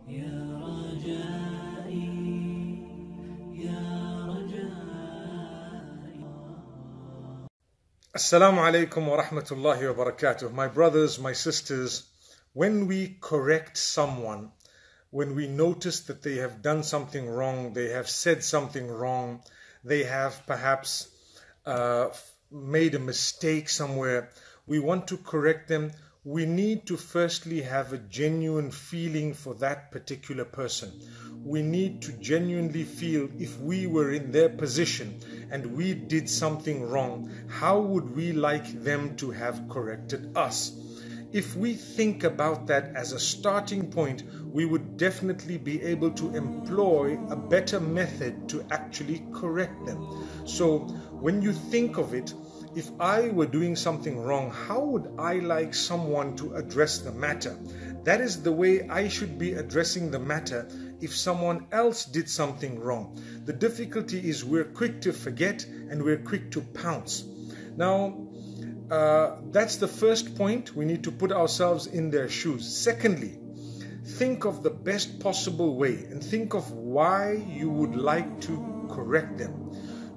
يا رجائي يا رجائي. Assalamu alaikum wa rahmatullahi wa barakatuh. My brothers, my sisters, when we correct someone, when we notice that they have done something wrong, they have said something wrong, they have perhaps made a mistake somewhere, we want to correct them, we need to firstly have a genuine feeling for that particular person. We need to genuinely feel, if we were in their position and we did something wrong, how would we like them to have corrected us? If we think about that as a starting point, we would definitely be able to employ a better method to actually correct them. So when you think of it, if I were doing something wrong, how would I like someone to address the matter? That is the way I should be addressing the matter if someone else did something wrong. The difficulty is we're quick to forget and we're quick to pounce. Now, that's the first point. We need to put ourselves in their shoes. Secondly, think of the best possible way and think of why you would like to correct them.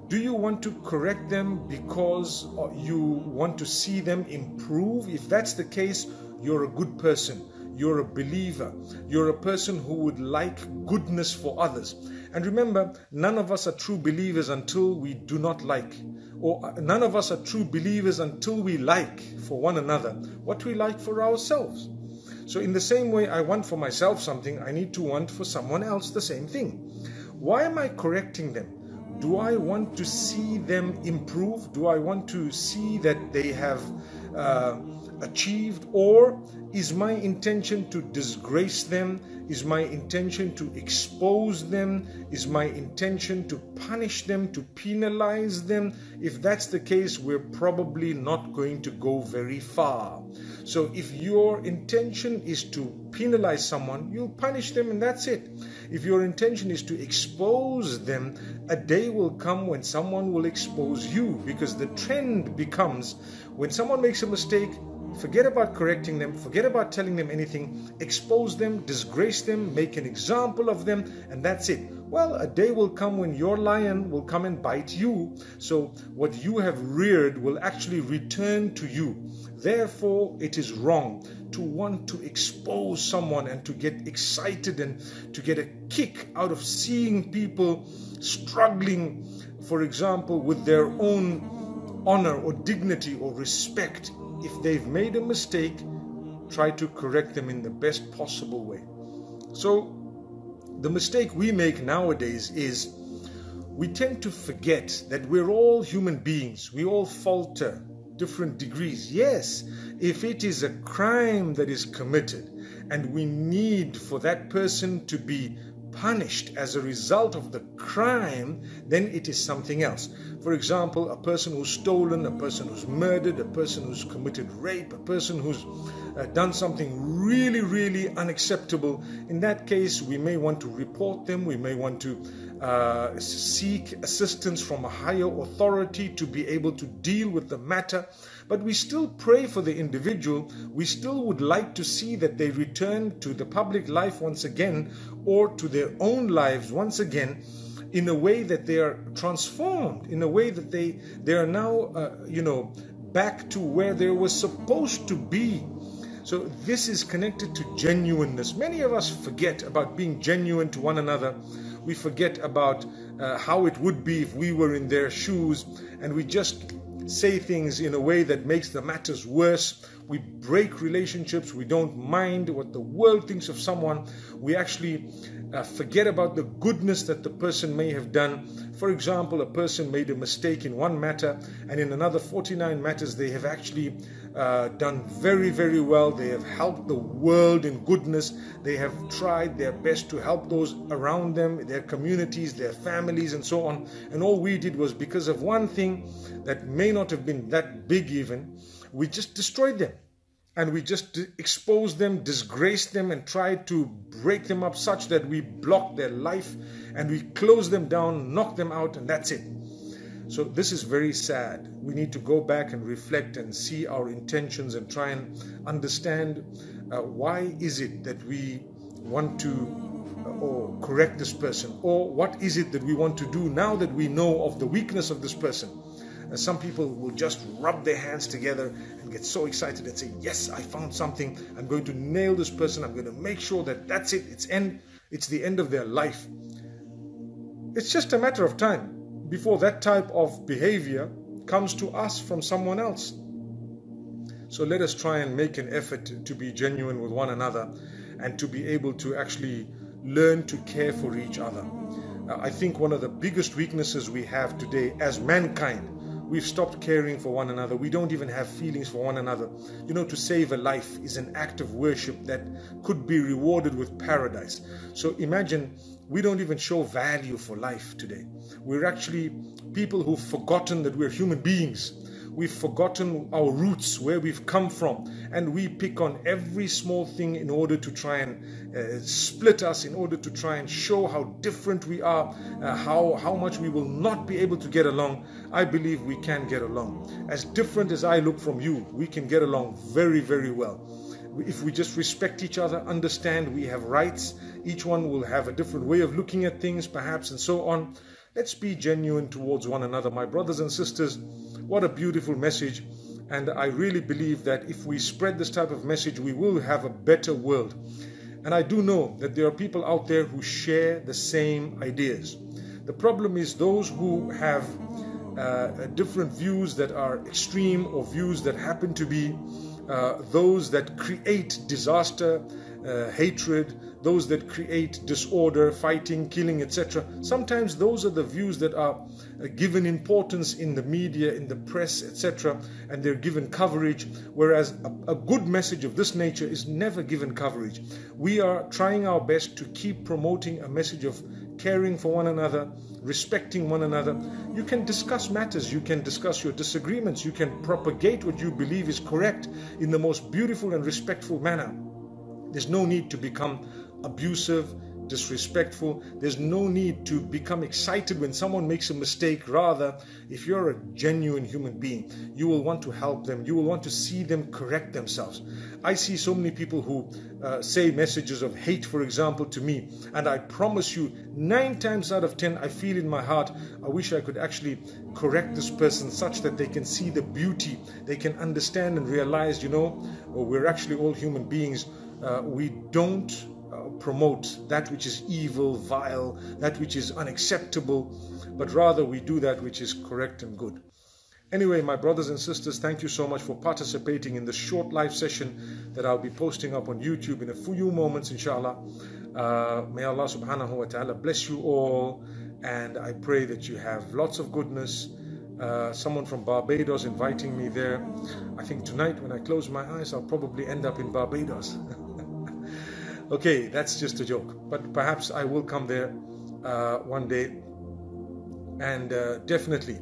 Do you want to correct them because you want to see them improve? If that's the case, you're a good person. You're a believer. You're a person who would like goodness for others. And remember, none of us are true believers until we do not like. Or none of us are true believers until we like for one another what we like for ourselves. So in the same way I want for myself something, I need to want for someone else the same thing. Why am I correcting them? Do I want to see them improve? Do I want to see that they have achieved? Or is my intention to disgrace them? Is my intention to expose them? Is my intention to punish them, to penalize them? If that's the case, we're probably not going to go very far. So if your intention is to penalize someone, you'll punish them and that's it. If your intention is to expose them, a day will come when someone will expose you, because the trend becomes when someone makes a mistake, forget about correcting them, forget about telling them anything, expose them, disgrace them, make an example of them, and that's it. Well, a day will come when your lion will come and bite you. So what you have reared will actually return to you. Therefore, it is wrong to want to expose someone and to get excited and to get a kick out of seeing people struggling, for example, with their own honor or dignity or respect. If they've made a mistake, try to correct them in the best possible way. So the mistake we make nowadays is we tend to forget that we're all human beings. We all falter, different degrees. Yes, if it is a crime that is committed and we need for that person to be punished as a result of the crime, then it is something else. For example, a person who's stolen, a person who's murdered, a person who's committed rape, a person who's done something really, really unacceptable. In that case, we may want to report them. We may want to seek assistance from a higher authority to be able to deal with the matter. But we still pray for the individual. We still would like to see that they return to the public life once again, or to their own lives once again, in a way that they are transformed, in a way that they are now, back to where they were supposed to be. So this is connected to genuineness. Many of us forget about being genuine to one another. We forget about how it would be if we were in their shoes, and we just say things in a way that makes the matters worse. We break relationships. We don't mind what the world thinks of someone. We actually forget about the goodness that the person may have done. For example, a person made a mistake in one matter, and in another 49 matters they have actually done very, very well. They have helped the world in goodness. They have tried their best to help those around them, their communities, their families, and so on. And all we did was, because of one thing that may not have been that big even, we just destroyed them. And we just exposed them, disgraced them, and tried to break them up such that we blocked their life and we closed them down, knocked them out, and that's it. So this is very sad. We need to go back and reflect and see our intentions and try and understand why is it that we want to or correct this person, or what is it that we want to do now that we know of the weakness of this person. Some people will just rub their hands together and get so excited and say, yes, I found something, I'm going to nail this person, I'm going to make sure that that's it, it's the end of their life. It's just a matter of time before that type of behavior comes to us from someone else. So let us try and make an effort to be genuine with one another and to be able to actually learn to care for each other. I think one of the biggest weaknesses we have today as mankind, we've stopped caring for one another. We don't even have feelings for one another. You know, to save a life is an act of worship that could be rewarded with paradise. So imagine, we don't even show value for life today. We're actually people who've forgotten that we're human beings. We've forgotten our roots, where we've come from, and we pick on every small thing in order to try and split us, in order to try and show how different we are, how much we will not be able to get along. I believe we can get along. As different as I look from you, we can get along very, very well. If we just respect each other, understand we have rights, each one will have a different way of looking at things perhaps, and so on. Let's be genuine towards one another, my brothers and sisters. What a beautiful message. And I really believe that if we spread this type of message, we will have a better world. And I do know that there are people out there who share the same ideas. The problem is those who have different views that are extreme, or views that happen to be those that create disaster, hatred, those that create disorder, fighting, killing, etc. Sometimes those are the views that are given importance in the media, in the press, etc., and they're given coverage, whereas a good message of this nature is never given coverage. We are trying our best to keep promoting a message of caring for one another, respecting one another. You can discuss matters, you can discuss your disagreements, you can propagate what you believe is correct in the most beautiful and respectful manner. There's no need to become abusive, disrespectful. There's no need to become excited when someone makes a mistake. Rather, if you're a genuine human being, you will want to help them. You will want to see them correct themselves. I see so many people who say messages of hate, for example, to me, and I promise you, 9 times out of 10, I feel in my heart, I wish I could actually correct this person such that they can see the beauty, they can understand and realize, we're actually all human beings. We don't promote that which is evil, vile, that which is unacceptable, but rather we do that which is correct and good. Anyway, my brothers and sisters, thank you so much for participating in this short live session that I'll be posting up on YouTube in a few moments, inshallah. May Allah subhanahu wa ta'ala bless you all, and I pray that you have lots of goodness. Someone from Barbados inviting me there. I think tonight when I close my eyes, I'll probably end up in Barbados. Okay, that's just a joke, but perhaps I will come there one day. And definitely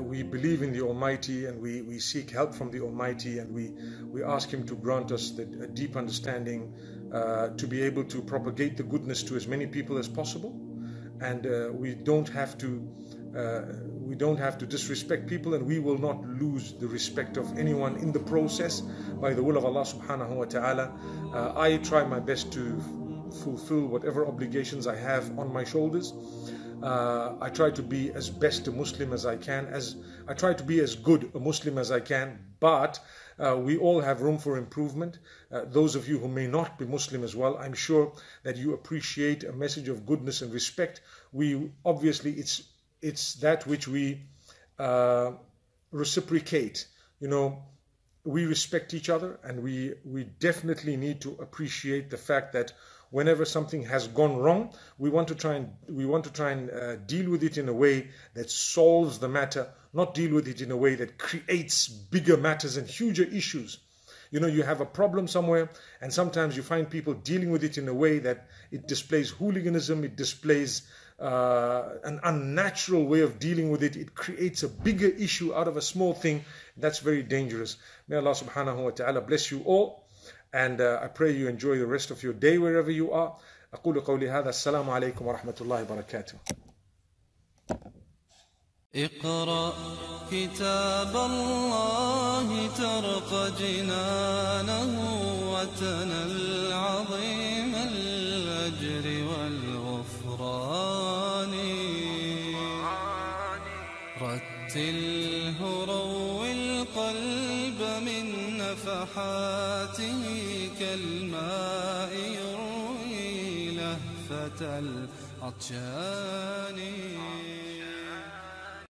we believe in the Almighty, and we seek help from the Almighty, and we ask Him to grant us a deep understanding to be able to propagate the goodness to as many people as possible. And we don't have to disrespect people, and we will not lose the respect of anyone in the process by the will of Allah subhanahu wa ta'ala. I try my best to fulfill whatever obligations I have on my shoulders. I try to be as best a Muslim as I can, I try to be as good a Muslim as I can, but we all have room for improvement. Those of you who may not be Muslim as well, I'm sure that you appreciate a message of goodness and respect. Obviously it's that which we reciprocate. We respect each other, and we definitely need to appreciate the fact that whenever something has gone wrong, we want to try and deal with it in a way that solves the matter, not deal with it in a way that creates bigger matters and huger issues. You have a problem somewhere, and sometimes you find people dealing with it in a way that it displays hooliganism, it displays an unnatural way of dealing with it. It creates a bigger issue out of a small thing. That's very dangerous. May Allah subhanahu wa ta'ala bless you all, and I pray you enjoy the rest of your day wherever you are. أقول قولي هذا. السلام عليكم ورحمة الله وبركاته. اقرأ كتاب الله ترق جنانه وتنل عظيم الأجر. الأجر والغفران رتله روي القلب من نفحاته كالماء يروي لهفة العطشان